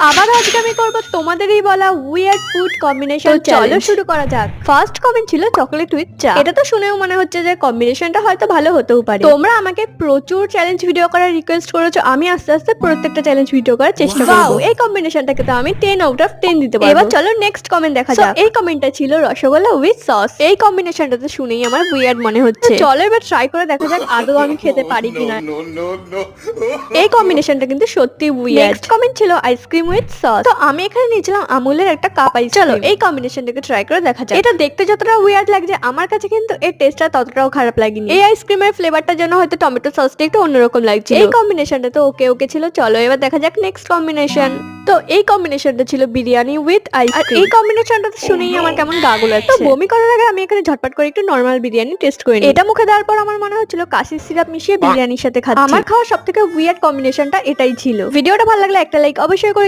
আবার আজকে আমি করব তোমাদেরই বলা উইয়ার্ড ফুড কম্বিনেশন। চলো শুরু করা যাক। ফার্স্ট কমেন্ট ছিল চকলেট উইথ চা। এটা তো শুনেও মনে হচ্ছে যে কম্বিনেশনটা হয়তো ভালো হতেও পারে। তোমরা আমাকে প্রচুর চ্যালেঞ্জ ভিডিও করার রিকোয়েস্ট করেছো, আমি আস্তে আস্তে প্রত্যেকটা চ্যালেঞ্জ ভিডিও করার চেষ্টা করব। এই কম্বিনেশনটাকে তো আমি 10 আউট অফ 10 দিতে পারবো। এবার চলো নেক্সট কমেন্ট দেখা যাক। এই কমেন্টটা ছিল রসগোল্লা উইথ সস। এই কম্বিনেশনটা তো শুনেই আমার উইয়ার্ড মনে হচ্ছে। চলো এবার ট্রাই করে দেখা যাক আদৌ আমি খেতে পারি কিনা। এই কম্বিনেশনটা কিন্তু সত্যি উইয়ার্ড। নেক্সট কমেন্ট ছিল আইসক্রিম উইথ সস। তো আমি এখানে নিয়েছিলাম আমুলের একটা কাপ আইস। চলো এই কম্বিনেশনটাকে ট্রাই করে দেখা যাক। এটা দেখতে যতটা উইয়ার্ড লাগছে আমার কাছে কিন্তু এর টেস্টটা ততটাও খারাপ লাগেনি। এই আইসক্রিমের ফ্লেভারটা যেন হয়তো টমেটো সসটা একটু অন্যরকম লাগছে। এই কম্বিনেশনটা তো ওকে ওকে ছিল। চলো এবার দেখা যাক নেক্সট কম্বিনেশন। তো এই কম্বিনেশনটা ছিল বিরিয়ানি উইথ আইসক্রিম। এই কম্বিনেশনটা শুনেই আমার কেমন গা গুলাচ্ছে। তো বমি করার আগে আমি এখানে ঝটপট করে একটু নরমাল বিরিয়ানি টেস্ট করি। এটা মুখে দেওয়ার পর আমার মনে হচ্ছিল কাশির সিরাপ মিশিয়ে বিরিয়ানির সাথে খাচ্ছি। আমার খাওয়া সবথেকে উইয়ার্ড কম্বিনেশনটা এটাই ছিল। ভিডিওটা ভালো লাগলে একটা লাইক অবশ্যই করে